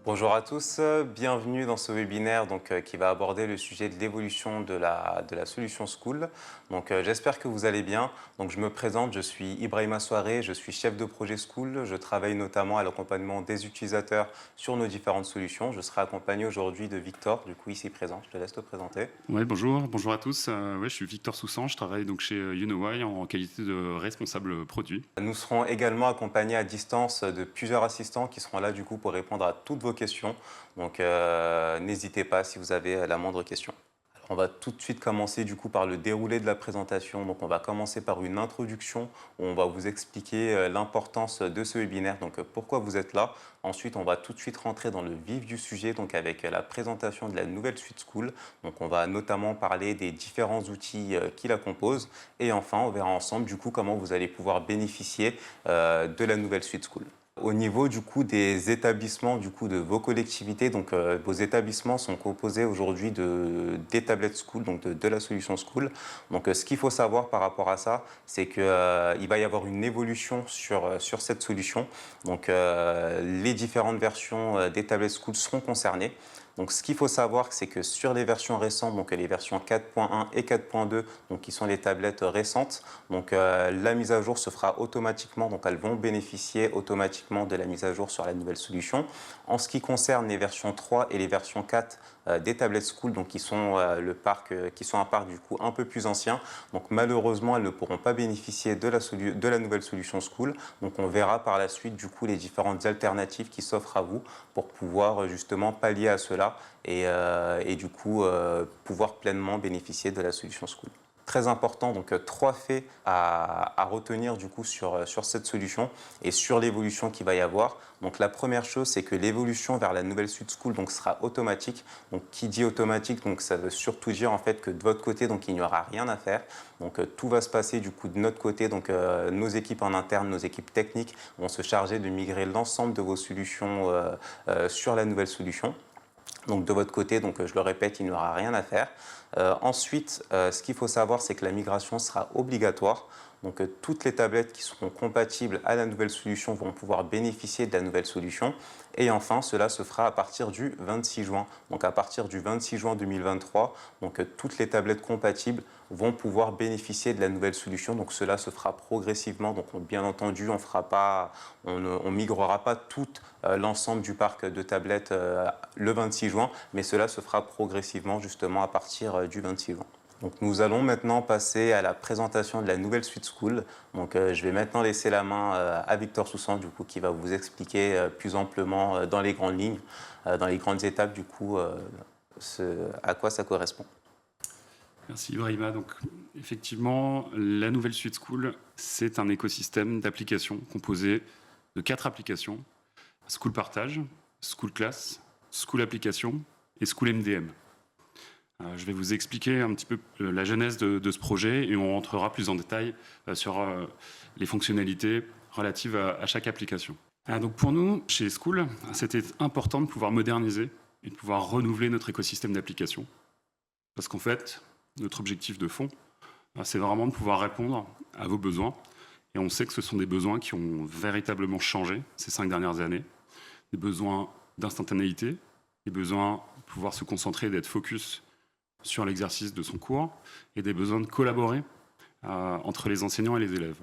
Bonjour à tous, bienvenue dans ce webinaire qui va aborder le sujet de l'évolution de la solution School. J'espère que vous allez bien. Je me présente, je suis Ibrahima Souaré, je suis chef de projet School. Je travaille notamment à l'accompagnement des utilisateurs sur nos différentes solutions. Je serai accompagné aujourd'hui de Victor, du coup ici présent. Je te laisse te présenter. Ouais, bonjour à tous. Je suis Victor Soussan, je travaille donc chez YouKnowWhy en qualité de responsable produit. Nous serons également accompagnés à distance de plusieurs assistants qui seront là du coup pour répondre à toutes vos questions. N'hésitez pas si vous avez la moindre question. On va tout de suite commencer du coup par le déroulé de la présentation. On va commencer par une introduction où on va vous expliquer l'importance de ce webinaire, pourquoi vous êtes là. Ensuite, on va tout de suite rentrer dans le vif du sujet, avec la présentation de la nouvelle suite School. On va notamment parler des différents outils qui la composent. Et enfin, on verra ensemble du coup comment vous allez pouvoir bénéficier de la nouvelle suite School. Au niveau du coup des établissements de vos collectivités, vos établissements sont composés aujourd'hui des tablettes School, de la solution School. Ce qu'il faut savoir par rapport à ça, c'est qu'il va y avoir une évolution sur cette solution. Les différentes versions des tablettes School seront concernées. Ce qu'il faut savoir, c'est que sur les versions récentes, les versions 4.1 et 4.2, qui sont les tablettes récentes, la mise à jour se fera automatiquement, elles vont bénéficier automatiquement de la mise à jour sur la nouvelle solution. En ce qui concerne les versions 3 et les versions 4 des tablettes School, qui sont un parc du coup un peu plus ancien, malheureusement elles ne pourront pas bénéficier de la nouvelle solution School. On verra par la suite du coup les différentes alternatives qui s'offrent à vous pour pouvoir justement pallier à cela et du coup pouvoir pleinement bénéficier de la solution School. Très important, trois faits à retenir du coup sur cette solution et sur l'évolution qu'il va y avoir. La première chose, c'est que l'évolution vers la nouvelle suite School sera automatique. Qui dit automatique, ça veut surtout dire en fait que de votre côté, il n'y aura rien à faire. Tout va se passer du coup de notre côté. Nos équipes en interne, nos équipes techniques vont se charger de migrer l'ensemble de vos solutions sur la nouvelle solution. De votre côté, je le répète, il n'y aura rien à faire. Ensuite, ce qu'il faut savoir, c'est que la migration sera obligatoire. Toutes les tablettes qui seront compatibles à la nouvelle solution vont pouvoir bénéficier de la nouvelle solution. Et enfin, cela se fera à partir du 26 juin. À partir du 26 juin 2023, toutes les tablettes compatibles vont pouvoir bénéficier de la nouvelle solution. Cela se fera progressivement. Bien entendu, on ne migrera pas tout l'ensemble du parc de tablettes le 26 juin, mais cela se fera progressivement justement à partir du 26 juin. Nous allons maintenant passer à la présentation de la nouvelle suite School. Je vais maintenant laisser la main à Victor Soussan, du coup, qui va vous expliquer plus amplement dans les grandes lignes, dans les grandes étapes, du coup, à quoi ça correspond. Merci Ibrahima. Effectivement, la nouvelle suite School, c'est un écosystème d'applications composé de 4 applications: School Partage, School Class, School Application et School MDM. Je vais vous expliquer un petit peu la genèse de ce projet et on rentrera plus en détail sur les fonctionnalités relatives à chaque application. Pour nous, chez School, c'était important de pouvoir moderniser et de pouvoir renouveler notre écosystème d'applications. Parce qu'en fait, notre objectif de fond, c'est vraiment de pouvoir répondre à vos besoins. Et on sait que ce sont des besoins qui ont véritablement changé ces 5 dernières années. Des besoins d'instantanéité, des besoins de pouvoir se concentrer et d'être focus sur l'exercice de son cours, et des besoins de collaborer entre les enseignants et les élèves.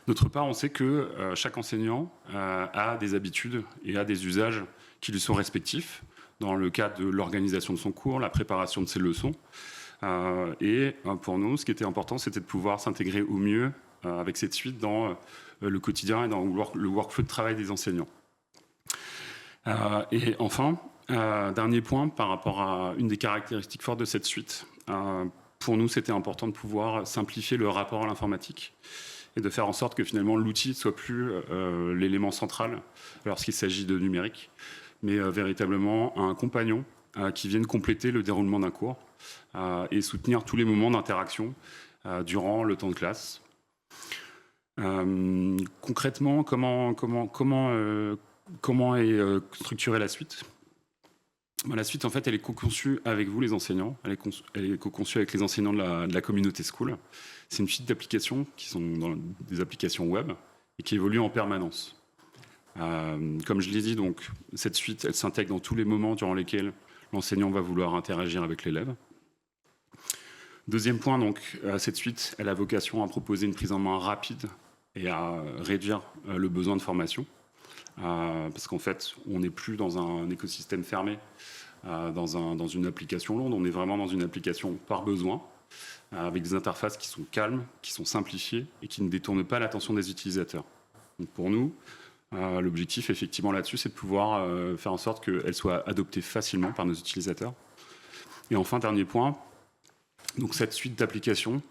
D'autre part, on sait que chaque enseignant a des habitudes et a des usages qui lui sont respectifs, dans le cadre de l'organisation de son cours, la préparation de ses leçons. Pour nous, ce qui était important, c'était de pouvoir s'intégrer au mieux avec cette suite dans le quotidien et dans le workflow de travail des enseignants. Et enfin, dernier point par rapport à une des caractéristiques fortes de cette suite. Pour nous, c'était important de pouvoir simplifier le rapport à l'informatique et de faire en sorte que finalement l'outil ne soit plus l'élément central lorsqu'il s'agit de numérique, mais véritablement un compagnon qui vienne compléter le déroulement d'un cours et soutenir tous les moments d'interaction durant le temps de classe. Concrètement, comment est structurée la suite ? La suite, en fait, elle est co-conçue avec vous, les enseignants. Elle est co-conçue avec les enseignants de la communauté School. C'est une suite d'applications qui sont des applications web et qui évoluent en permanence. Comme je l'ai dit, donc, cette suite, elle s'intègre dans tous les moments durant lesquels l'enseignant va vouloir interagir avec l'élève. Deuxième point, donc, cette suite, elle a vocation à proposer une prise en main rapide et à réduire le besoin de formation. Parce qu'en fait, on n'est plus dans un écosystème fermé, dans une application lourde, on est vraiment dans une application par besoin, avec des interfaces qui sont calmes, qui sont simplifiées et qui ne détournent pas l'attention des utilisateurs. Donc pour nous, l'objectif effectivement là-dessus, c'est de pouvoir faire en sorte qu'elle soit adoptée facilement par nos utilisateurs. Et enfin, dernier point, donc cette suite d'applications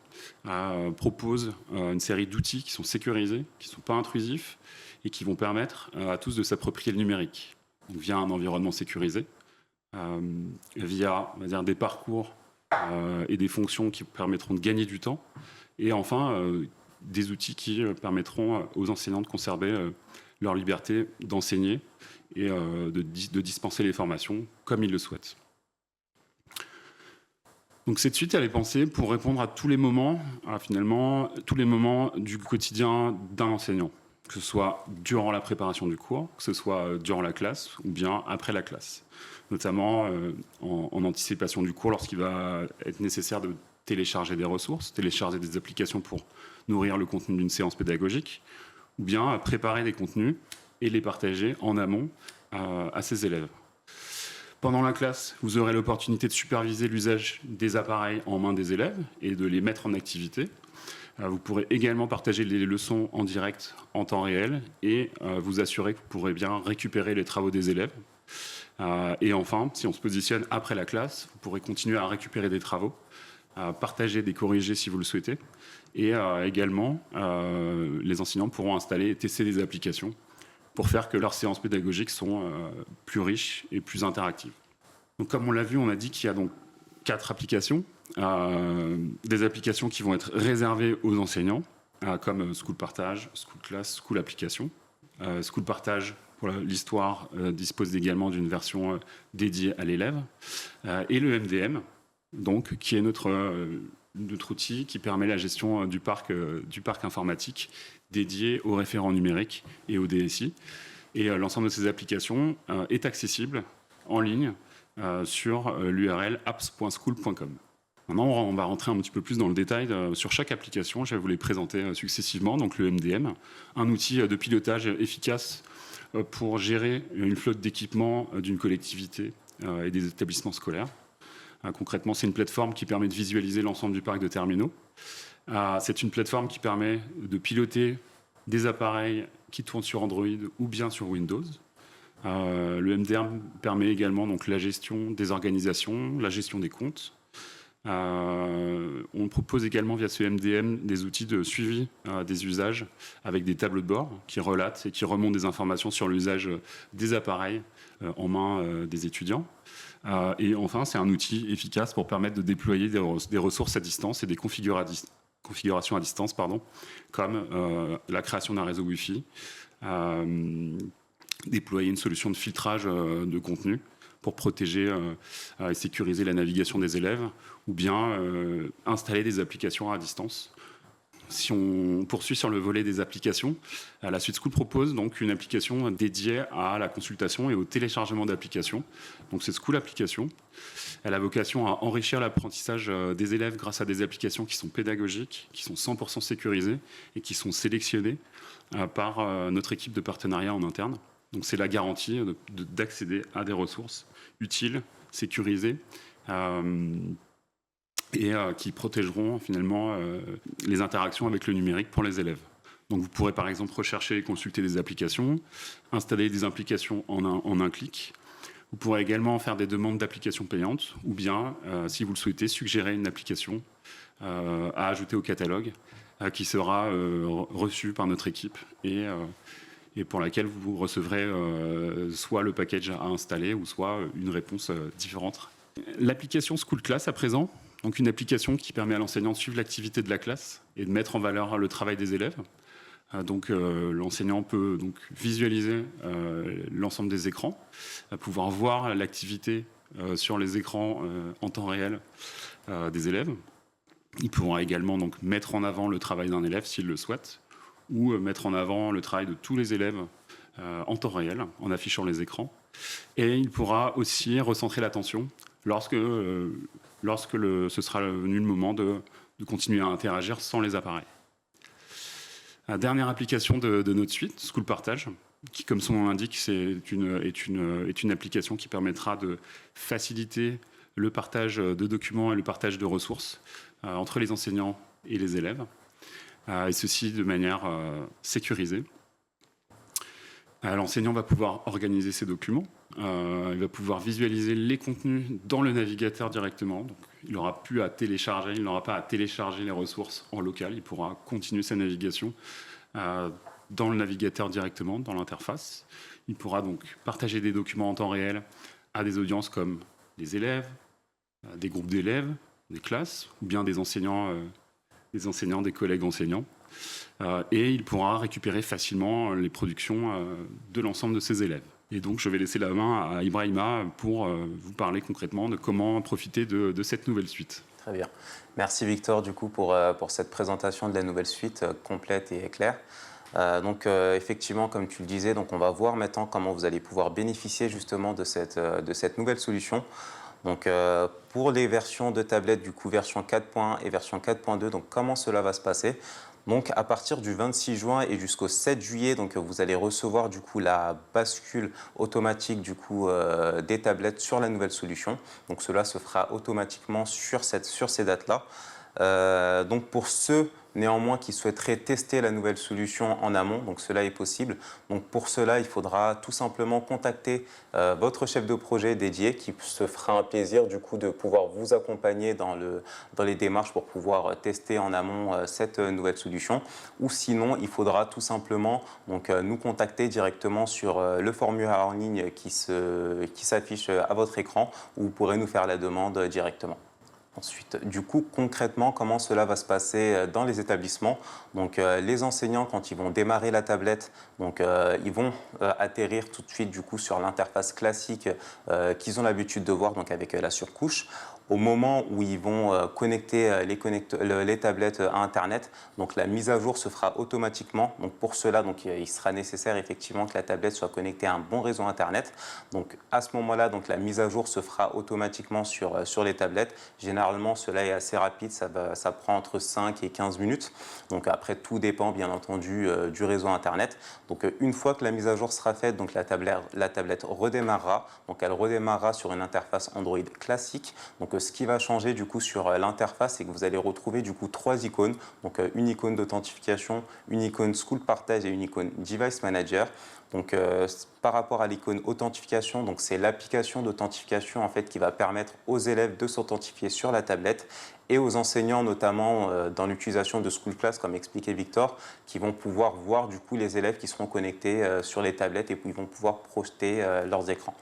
propose une série d'outils qui sont sécurisés, qui ne sont pas intrusifs et qui vont permettre à tous de s'approprier le numérique, donc via un environnement sécurisé, via, on va dire, des parcours et des fonctions qui permettront de gagner du temps, et enfin des outils qui permettront aux enseignants de conserver leur liberté d'enseigner et de dispenser les formations comme ils le souhaitent. Donc cette suite, elle est pensée pour répondre à tous les moments, finalement, tous les moments du quotidien d'un enseignant, que ce soit durant la préparation du cours, que ce soit durant la classe ou bien après la classe, notamment en anticipation du cours lorsqu'il va être nécessaire de télécharger des ressources, télécharger des applications pour nourrir le contenu d'une séance pédagogique, ou bien préparer des contenus et les partager en amont à ses élèves. Pendant la classe, vous aurez l'opportunité de superviser l'usage des appareils en main des élèves et de les mettre en activité. Vous pourrez également partager les leçons en direct en temps réel et vous assurer que vous pourrez bien récupérer les travaux des élèves. Et enfin, si on se positionne après la classe, vous pourrez continuer à récupérer des travaux, partager des corrigés si vous le souhaitez. Et également, les enseignants pourront installer et tester des applications pour faire que leurs séances pédagogiques sont plus riches et plus interactives. Donc, comme on l'a vu, on a dit qu'il y a donc 4 applications. Des applications qui vont être réservées aux enseignants, comme School Partage, School Class, School Application. School Partage, pour l'histoire, dispose également d'une version dédiée à l'élève. Et le MDM, donc, qui est notre outil qui permet la gestion du parc informatique dédié aux référents numériques et au DSI. Et l'ensemble de ces applications est accessible en ligne sur l'URL apps.school.com. Maintenant, on va rentrer un petit peu plus dans le détail sur chaque application. Je vais vous les présenter successivement. Donc le MDM, un outil de pilotage efficace pour gérer une flotte d'équipements d'une collectivité et des établissements scolaires. Concrètement, c'est une plateforme qui permet de visualiser l'ensemble du parc de terminaux. C'est une plateforme qui permet de piloter des appareils qui tournent sur Android ou bien sur Windows. Le MDM permet également donc, la gestion des organisations, la gestion des comptes. On propose également via ce MDM des outils de suivi des usages avec des tableaux de bord qui relatent et qui remontent des informations sur l'usage des appareils en main des étudiants. Et enfin, c'est un outil efficace pour permettre de déployer des ressources à distance et des configurations à distance, comme la création d'un réseau Wi-Fi, déployer une solution de filtrage de contenu pour protéger et sécuriser la navigation des élèves, ou bien installer des applications à distance. Si on poursuit sur le volet des applications, la Suite School propose donc une application dédiée à la consultation et au téléchargement d'applications. Donc c'est School Application. Elle a vocation à enrichir l'apprentissage des élèves grâce à des applications qui sont pédagogiques, qui sont 100% sécurisées et qui sont sélectionnées par notre équipe de partenariat en interne. Donc c'est la garantie d'accéder à des ressources utiles, sécurisées, et qui protégeront finalement les interactions avec le numérique pour les élèves. Donc vous pourrez par exemple rechercher et consulter des applications, installer des applications en un clic. Vous pourrez également faire des demandes d'applications payantes ou bien, si vous le souhaitez, suggérer une application à ajouter au catalogue qui sera reçue par notre équipe et pour laquelle vous recevrez soit le package à installer ou soit une réponse différente. L'application School Class à présent, donc une application qui permet à l'enseignant de suivre l'activité de la classe et de mettre en valeur le travail des élèves. Donc l'enseignant peut donc visualiser l'ensemble des écrans, pouvoir voir l'activité sur les écrans en temps réel des élèves. Ils pourront également donc mettre en avant le travail d'un élève s'il le souhaite, ou mettre en avant le travail de tous les élèves en temps réel, en affichant les écrans. Et il pourra aussi recentrer l'attention lorsque ce sera venu le moment de continuer à interagir sans les appareils. La dernière application de notre suite, School Partage, qui, comme son nom l'indique, est une application qui permettra de faciliter le partage de documents et le partage de ressources entre les enseignants et les élèves, et ceci de manière sécurisée. L'enseignant va pouvoir organiser ses documents, il va pouvoir visualiser les contenus dans le navigateur directement. Donc, il n'aura plus à télécharger, il n'aura pas à télécharger les ressources en local, il pourra continuer sa navigation dans le navigateur directement, dans l'interface. Il pourra donc partager des documents en temps réel à des audiences comme des élèves, des groupes d'élèves, des classes, ou bien des enseignants, des collègues enseignants. Et il pourra récupérer facilement les productions de l'ensemble de ses élèves. Et donc, je vais laisser la main à Ibrahima pour vous parler concrètement de comment profiter de cette nouvelle suite. Très bien. Merci Victor du coup pour cette présentation de la nouvelle suite complète et claire. Effectivement, comme tu le disais, donc on va voir maintenant comment vous allez pouvoir bénéficier justement de cette nouvelle solution. Donc, pour les versions de tablettes, du coup version 4.1 et version 4.2, donc comment cela va se passer? Donc, à partir du 26 juin et jusqu'au 7 juillet, donc, vous allez recevoir du coup la bascule automatique du coup, des tablettes sur la nouvelle solution. Donc, cela se fera automatiquement sur ces dates-là. Donc, pour ceux néanmoins qui souhaiteraient tester la nouvelle solution en amont, donc cela est possible. Donc, pour cela, il faudra tout simplement contacter votre chef de projet dédié qui se fera un plaisir du coup de pouvoir vous accompagner dans les démarches pour pouvoir tester en amont cette nouvelle solution. Ou sinon, il faudra tout simplement donc, nous contacter directement sur le formulaire en ligne qui s'affiche à votre écran où vous pourrez nous faire la demande directement. Ensuite, du coup, concrètement, comment cela va se passer dans les établissements? Donc, les enseignants, quand ils vont démarrer la tablette, donc, ils vont atterrir tout de suite du coup, sur l'interface classique qu'ils ont l'habitude de voir, donc avec la surcouche. Au moment où ils vont connecter les tablettes à Internet, donc la mise à jour se fera automatiquement. Donc pour cela, donc, il sera nécessaire effectivement que la tablette soit connectée à un bon réseau Internet. Donc à ce moment-là, donc, la mise à jour se fera automatiquement sur les tablettes. Généralement, cela est assez rapide, ça prend entre 5 et 15 minutes. Donc après, tout dépend bien entendu du réseau Internet. Donc une fois que la mise à jour sera faite, donc, la tablette redémarrera. Donc elle redémarrera sur une interface Android classique. Donc ce qui va changer du coup sur l'interface, c'est que vous allez retrouver du coup 3 icônes. Donc une icône d'authentification, une icône School Partage et une icône Device Manager. Donc par rapport à l'icône authentification, donc c'est l'application d'authentification en fait qui va permettre aux élèves de s'authentifier sur la tablette et aux enseignants notamment dans l'utilisation de School Class comme expliquait Victor, qui vont pouvoir voir du coup les élèves qui seront connectés sur les tablettes et qui vont pouvoir projeter leurs écrans.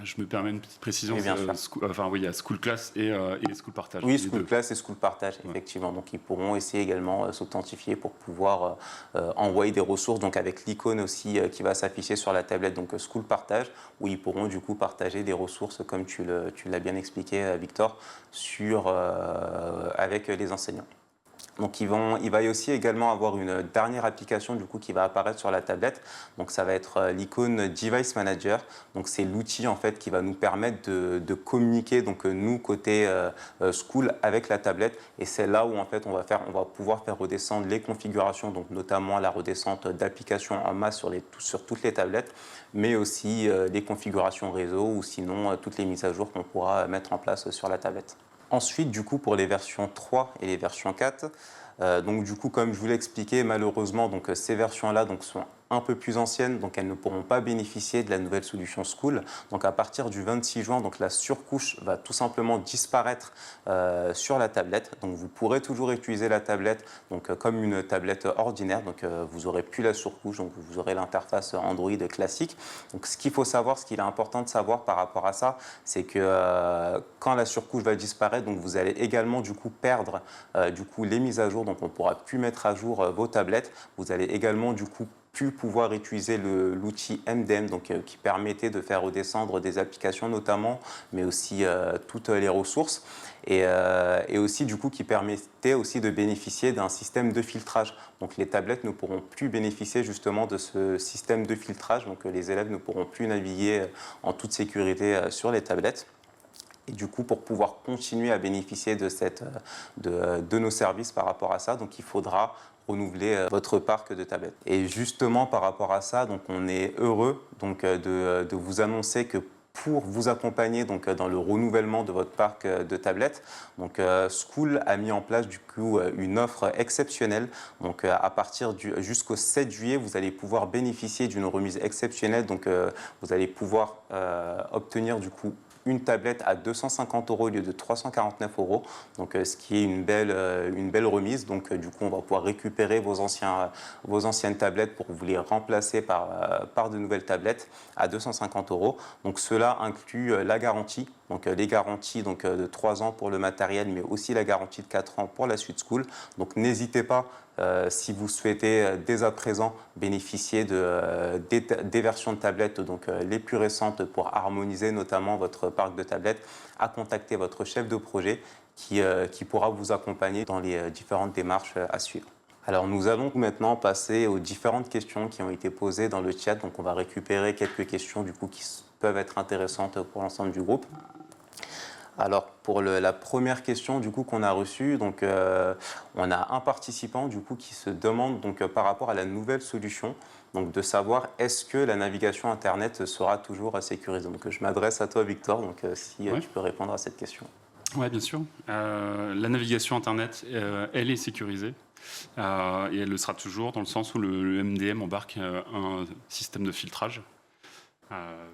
Je me permets une petite précision. Oui, il y a School Class et School Partage. Oui, School Class et School Partage, effectivement. Ouais. Donc, ils pourront essayer également s'authentifier pour pouvoir envoyer des ressources. Donc, avec l'icône aussi qui va s'afficher sur la tablette, donc School Partage, où ils pourront du coup partager des ressources, comme tu l'as bien expliqué, Victor, avec les enseignants. Donc, il va y aussi également avoir une dernière application du coup qui va apparaître sur la tablette. Donc, ça va être l'icône Device Manager. Donc, c'est l'outil en fait qui va nous permettre de communiquer donc nous côté School avec la tablette. Et c'est là où en fait on va pouvoir faire redescendre les configurations, donc notamment la redescente d'applications en masse sur toutes les tablettes, mais aussi les configurations réseau ou sinon toutes les mises à jour qu'on pourra mettre en place sur la tablette. Ensuite, du coup, pour les versions 3 et les versions 4, donc du coup, comme je vous l'ai expliqué, malheureusement, donc, ces versions-là sont un peu plus anciennes, donc elles ne pourront pas bénéficier de la nouvelle solution School. Donc à partir du 26 juin, donc la surcouche va tout simplement disparaître sur la tablette. Donc vous pourrez toujours utiliser la tablette donc, comme une tablette ordinaire. Donc vous n'aurez plus la surcouche, donc vous aurez l'interface Android classique. Donc ce qu'il faut savoir, ce qu'il est important de savoir par rapport à ça, c'est que quand la surcouche va disparaître, donc vous allez également du coup perdre du coup les mises à jour. Donc on ne pourra plus mettre à jour vos tablettes. Vous allez également du coup pu pouvoir utiliser l'outil MDM, donc, qui permettait de faire redescendre des applications notamment, mais aussi toutes les ressources, et aussi du coup qui permettait aussi de bénéficier d'un système de filtrage. Donc les tablettes ne pourront plus bénéficier justement de ce système de filtrage, donc les élèves ne pourront plus naviguer en toute sécurité sur les tablettes. Et du coup, pour pouvoir continuer à bénéficier de nos services par rapport à ça, donc il faudra renouveler votre parc de tablettes. Et justement, par rapport à ça, donc on est heureux donc, de vous annoncer que pour vous accompagner donc, dans le renouvellement de votre parc de tablettes, donc, Skool a mis en place du coup une offre exceptionnelle. Donc, à partir jusqu'au 7 juillet, vous allez pouvoir bénéficier d'une remise exceptionnelle. Donc, vous allez pouvoir obtenir du coup une tablette à 250 € au lieu de 349 €, donc, ce qui est une belle remise. Donc, du coup, on va pouvoir récupérer vos anciennes tablettes pour vous les remplacer par de nouvelles tablettes à 250 €. Donc, cela inclut la garantie, donc les garanties donc, de 3 ans pour le matériel, mais aussi la garantie de 4 ans pour la suite Skool. Donc, n'hésitez pas, si vous souhaitez dès à présent bénéficier des versions de tablettes donc, les plus récentes pour harmoniser notamment votre parc de tablettes, à contacter votre chef de projet qui pourra vous accompagner dans les différentes démarches à suivre. Alors nous allons maintenant passer aux différentes questions qui ont été posées dans le chat. Donc on va récupérer quelques questions du coup, qui peuvent être intéressantes pour l'ensemble du groupe. Alors pour la première question du coup qu'on a reçue, donc on a un participant du coup qui se demande donc par rapport à la nouvelle solution, donc de savoir est-ce que la navigation internet sera toujours sécurisée. Donc je m'adresse à toi Victor, donc si Ouais. tu peux répondre à cette question. Oui, bien sûr. La navigation Internet, elle est sécurisée. Et elle le sera toujours dans le sens où le MDM embarque un système de filtrage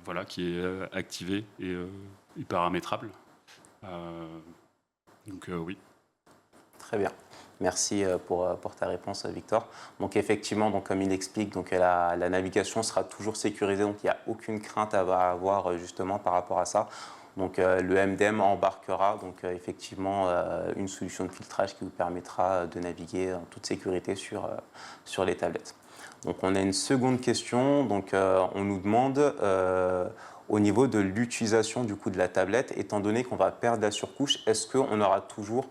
voilà, qui est activé et paramétrable. Donc oui. Très bien. Merci pour ta réponse, Victor. Donc effectivement, donc, comme il explique, donc, la navigation sera toujours sécurisée, donc il n'y a aucune crainte à avoir justement par rapport à ça. Donc le MDM embarquera donc, effectivement une solution de filtrage qui vous permettra de naviguer en toute sécurité sur les tablettes. Donc on a une seconde question, donc on nous demande au niveau de l'utilisation du coup de la tablette, étant donné qu'on va perdre la surcouche, est-ce qu'on aura toujours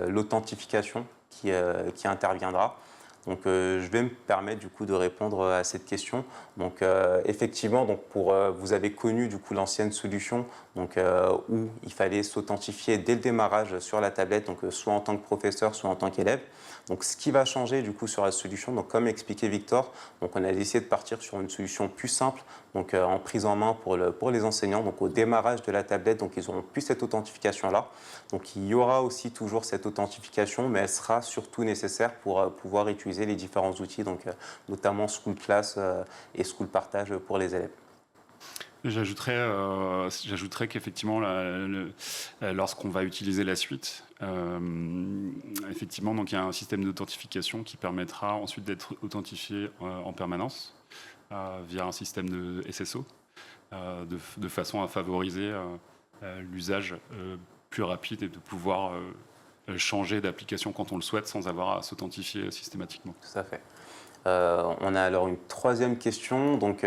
l'authentification qui interviendra? Donc, je vais me permettre du coup de répondre à cette question. Donc, effectivement, donc vous avez connu du coup l'ancienne solution, donc où il fallait s'authentifier dès le démarrage sur la tablette, donc soit en tant que professeur, soit en tant qu'élève. Donc, ce qui va changer du coup sur la solution, donc comme expliqué Victor, donc on a décidé de partir sur une solution plus simple, donc en prise en main pour les enseignants. Donc, au démarrage de la tablette, donc ils n'auront plus cette authentification là. Donc, il y aura aussi toujours cette authentification, mais elle sera surtout nécessaire pour pouvoir utiliser les différents outils, donc notamment Skool Class et Skool Partage pour les élèves. J'ajouterais qu'effectivement, lorsqu'on va utiliser la suite, effectivement, donc il y a un système d'authentification qui permettra ensuite d'être authentifié en permanence via un système de SSO, de façon à favoriser l'usage plus rapide et de pouvoir changer d'application quand on le souhaite sans avoir à s'authentifier systématiquement. Tout à fait. On a alors une troisième question. Donc,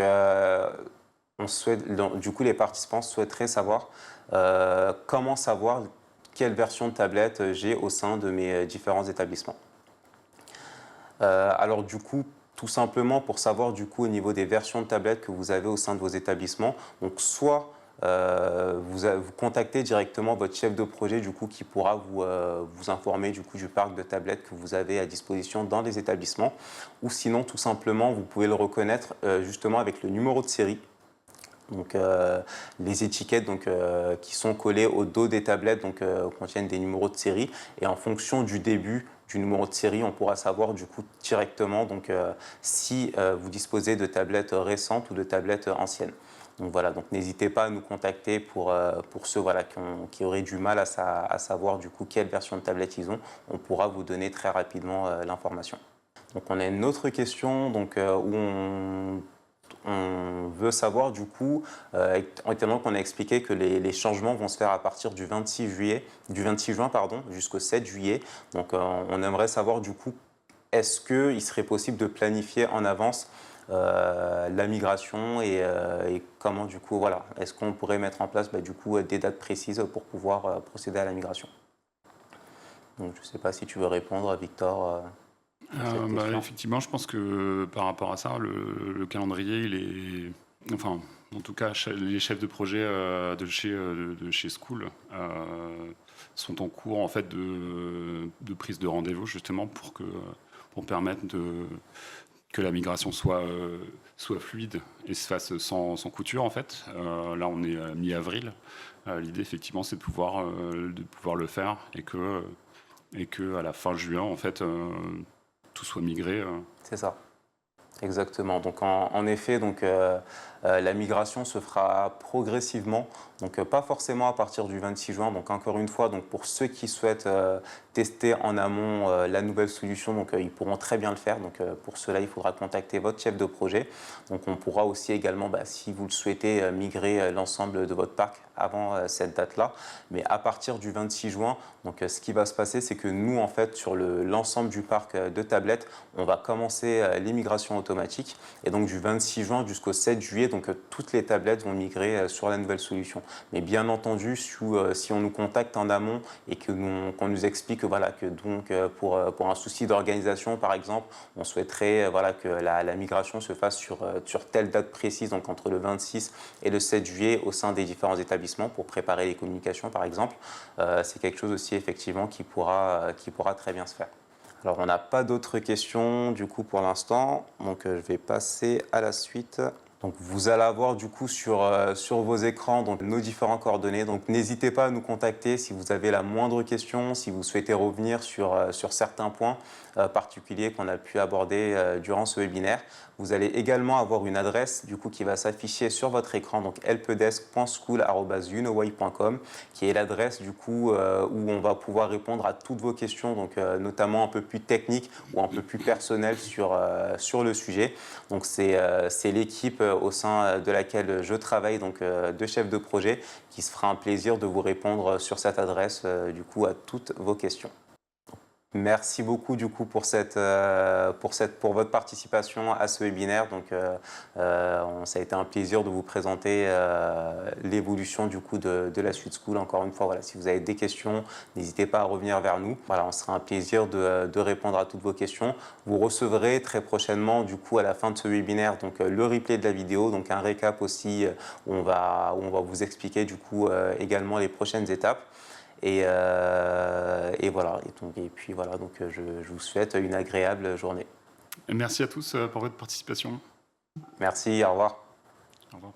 du coup, les participants souhaiteraient savoir comment savoir quelle version de tablette j'ai au sein de mes différents établissements. Alors du coup, tout simplement pour savoir du coup au niveau des versions de tablettes que vous avez au sein de vos établissements, donc soit vous contactez directement votre chef de projet du coup qui pourra vous informer du coup du parc de tablettes que vous avez à disposition dans les établissements, ou sinon tout simplement vous pouvez le reconnaître justement avec le numéro de série. Donc les étiquettes donc, qui sont collées au dos des tablettes donc, contiennent des numéros de série, et en fonction du début du numéro de série, on pourra savoir du coup directement donc, si vous disposez de tablettes récentes ou de tablettes anciennes. Donc voilà, donc n'hésitez pas à nous contacter pour ceux voilà, qui auraient du mal à savoir du coup quelle version de tablette ils ont. On pourra vous donner très rapidement l'information. Donc on a une autre question donc, où on veut savoir du coup, étant donné qu'on a expliqué que les changements vont se faire à partir du 26 juin jusqu'au 7 juillet. Donc on aimerait savoir du coup est-ce qu'il serait possible de planifier en avance la migration et comment du coup, voilà, est-ce qu'on pourrait mettre en place du coup des dates précises pour pouvoir procéder à la migration? Donc je ne sais pas si tu veux répondre, Victor, à cette question. Effectivement, je pense que par rapport à ça, le calendrier, il est, enfin, en tout cas, les chefs de projet de chez School sont en cours en fait de prise de rendez-vous justement pour permettre que la migration soit fluide et se fasse sans couture en fait. Là, on est à mi-avril. L'idée, effectivement, c'est de pouvoir le faire et que à la fin juin, en fait, tout soit migré. C'est ça. Exactement. Donc en effet, la migration se fera progressivement, donc pas forcément à partir du 26 juin. Donc encore une fois, donc pour ceux qui souhaitent tester en amont la nouvelle solution, ils pourront très bien le faire. Donc pour cela, il faudra contacter votre chef de projet. Donc on pourra aussi également, si vous le souhaitez, migrer l'ensemble de votre parc avant cette date-là. Mais à partir du 26 juin, ce qui va se passer, c'est que nous, en fait, sur l'ensemble du parc de tablettes, on va commencer les migrations automatiques. Et donc du 26 juin jusqu'au 7 juillet, toutes les tablettes vont migrer sur la nouvelle solution. Mais bien entendu, si on nous contacte en amont et qu'on nous explique que pour un souci d'organisation, par exemple, on souhaiterait que la migration se fasse sur telle date précise, donc entre le 26 et le 7 juillet au sein des différents établissements pour préparer les communications, par exemple, c'est quelque chose aussi effectivement qui pourra très bien se faire. Alors, on n'a pas d'autres questions du coup pour l'instant, donc je vais passer à la suite. Donc, vous allez avoir du coup sur vos écrans nos différents coordonnées. Donc, n'hésitez pas à nous contacter si vous avez la moindre question, si vous souhaitez revenir sur certains points particuliers qu'on a pu aborder durant ce webinaire. Vous allez également avoir une adresse du coup qui va s'afficher sur votre écran, donc helpdesk.school@unoway.com, qui est l'adresse du coup où on va pouvoir répondre à toutes vos questions, notamment un peu plus techniques ou un peu plus personnelles sur le sujet. Donc c'est l'équipe au sein de laquelle je travaille, de chef de projet, qui se fera un plaisir de vous répondre sur cette adresse du coup à toutes vos questions. Merci beaucoup du coup pour votre participation à ce webinaire. Ça a été un plaisir de vous présenter l'évolution du coup de la Suite School. Encore une fois, voilà, si vous avez des questions, n'hésitez pas à revenir vers nous. Voilà, on sera un plaisir de répondre à toutes vos questions. Vous recevrez très prochainement du coup à la fin de ce webinaire le replay de la vidéo, donc un récap aussi où on va vous expliquer du coup également les prochaines étapes. Et voilà. Et puis voilà, je vous souhaite une agréable journée. Merci à tous pour votre participation. Merci, au revoir. Au revoir.